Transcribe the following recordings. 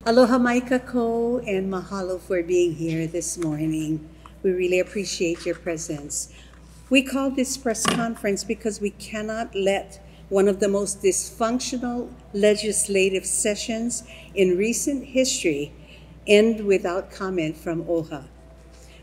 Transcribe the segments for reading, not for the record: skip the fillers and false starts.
Aloha mai kako and mahalo for being here this morning. We really appreciate your presence. We call this press conference because we cannot let one of the most dysfunctional legislative sessions in recent history end without comment from OHA.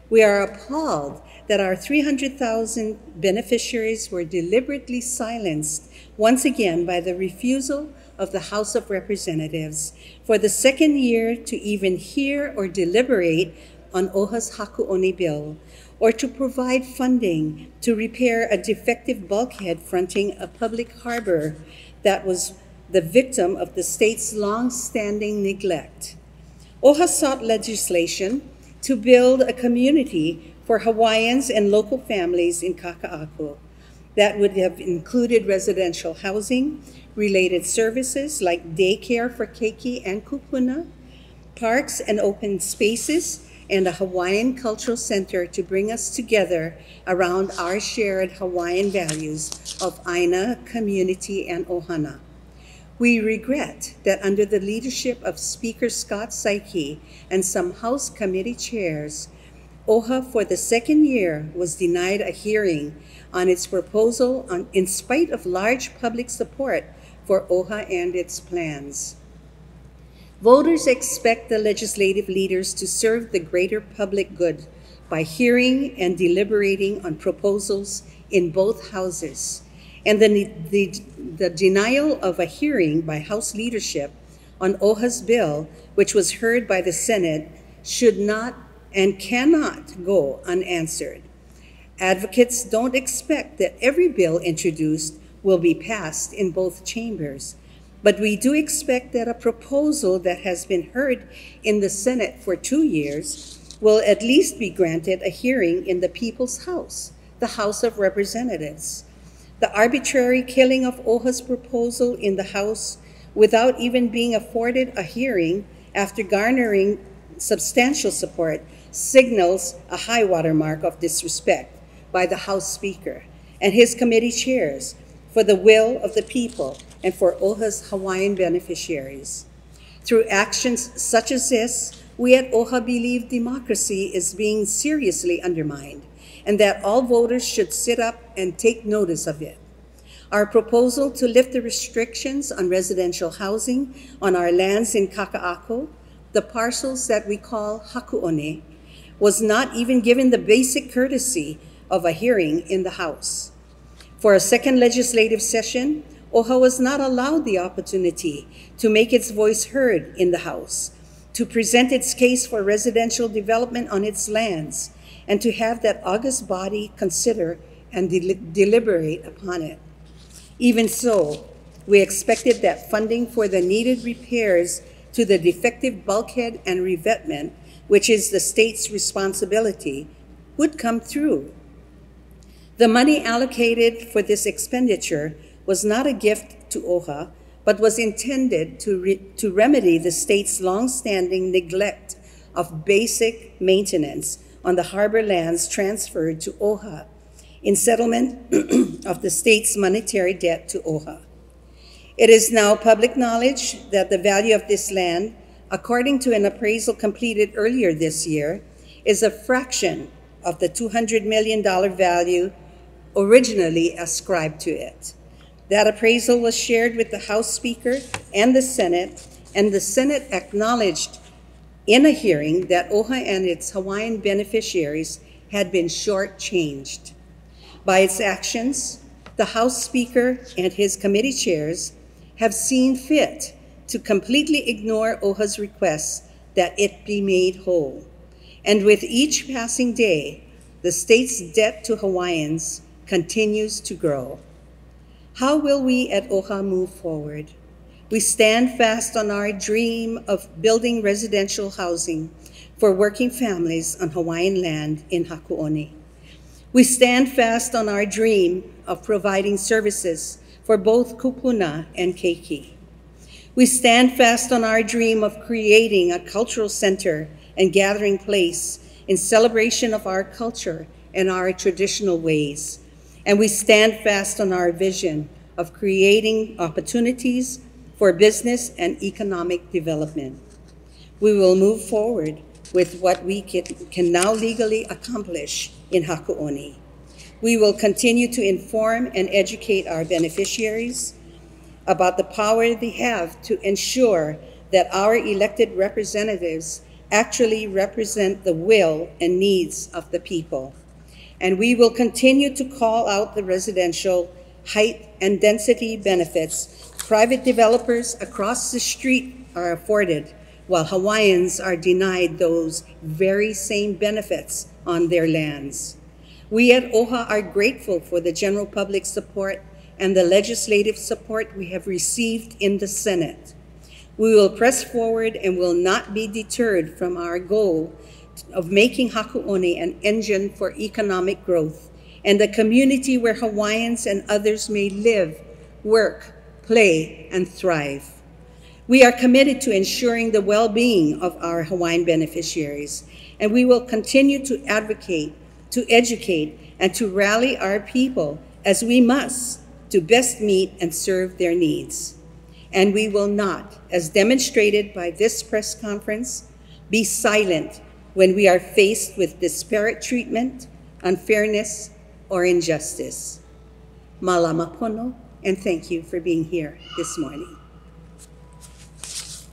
We are appalled that our 300,000 beneficiaries were deliberately silenced once again by the refusal of the House of Representatives for the second year to even hear or deliberate on OHA's Hakuone bill, or to provide funding to repair a defective bulkhead fronting a public harbor that was the victim of the state's long-standing neglect. OHA sought legislation to build a community for Hawaiians and local families in Kaka that would have included residential housing, related services like daycare for Keiki and Kupuna, parks and open spaces, and a Hawaiian cultural center to bring us together around our shared Hawaiian values of aina, community, and ohana. We regret that under the leadership of Speaker Scott Saiki and some House committee chairs, OHA for the second year was denied a hearing on its proposal in spite of large public support for OHA and its plans. Voters expect the legislative leaders to serve the greater public good by hearing and deliberating on proposals in both houses. And the denial of a hearing by House leadership on OHA's bill, which was heard by the Senate, should not and cannot go unanswered. Advocates don't expect that every bill introduced will be passed in both chambers, but we do expect that a proposal that has been heard in the Senate for 2 years will at least be granted a hearing in the People's House, the House of Representatives. The arbitrary killing of OHA's proposal in the House without even being afforded a hearing after garnering substantial support signals a high watermark of disrespect by the House Speaker and his committee chairs for the will of the people and for OHA's Hawaiian beneficiaries. Through actions such as this, we at OHA believe democracy is being seriously undermined and that all voters should sit up and take notice of it. Our proposal to lift the restrictions on residential housing on our lands in Kaka'ako, the parcels that we call Hakuone, was not even given the basic courtesy of a hearing in the House. For a second legislative session, OHA was not allowed the opportunity to make its voice heard in the House, to present its case for residential development on its lands, and to have that august body consider and deliberate upon it. Even so, we expected that funding for the needed repairs to the defective bulkhead and revetment, which is the state's responsibility, would come through. The money allocated for this expenditure was not a gift to OHA, but was intended to remedy the state's long-standing neglect of basic maintenance on the harbor lands transferred to OHA in settlement of the state's monetary debt to OHA. It is now public knowledge that the value of this land, according to an appraisal completed earlier this year, is a fraction of the $200 million value originally ascribed to it. That appraisal was shared with the House Speaker and the Senate acknowledged in a hearing that OHA and its Hawaiian beneficiaries had been shortchanged. By its actions, the House Speaker and his committee chairs have seen fit to completely ignore OHA's request that it be made whole. And with each passing day, the state's debt to Hawaiians continues to grow. How will we at OHA move forward? We stand fast on our dream of building residential housing for working families on Hawaiian land in Hakuone. We stand fast on our dream of providing services for both Kupuna and Keiki. We stand fast on our dream of creating a cultural center and gathering place in celebration of our culture and our traditional ways. And we stand fast on our vision of creating opportunities for business and economic development. we will move forward with what we can now legally accomplish in Hakuone. We will continue to inform and educate our beneficiaries about the power they have to ensure that our elected representatives actually represent the will and needs of the people. And we will continue to call out the residential height and density benefits private developers across the street are afforded, while Hawaiians are denied those very same benefits on their lands. We at OHA are grateful for the general public support and the legislative support we have received in the Senate. We will press forward and will not be deterred from our goal of making Hakuone an engine for economic growth and a community where Hawaiians and others may live, work, play, and thrive. We are committed to ensuring the well-being of our Hawaiian beneficiaries, and we will continue to advocate, to educate, and to rally our people as we must to best meet and serve their needs. And we will not, as demonstrated by this press conference, be silent when we are faced with disparate treatment, unfairness, or injustice. Malama pono, and thank you for being here this morning.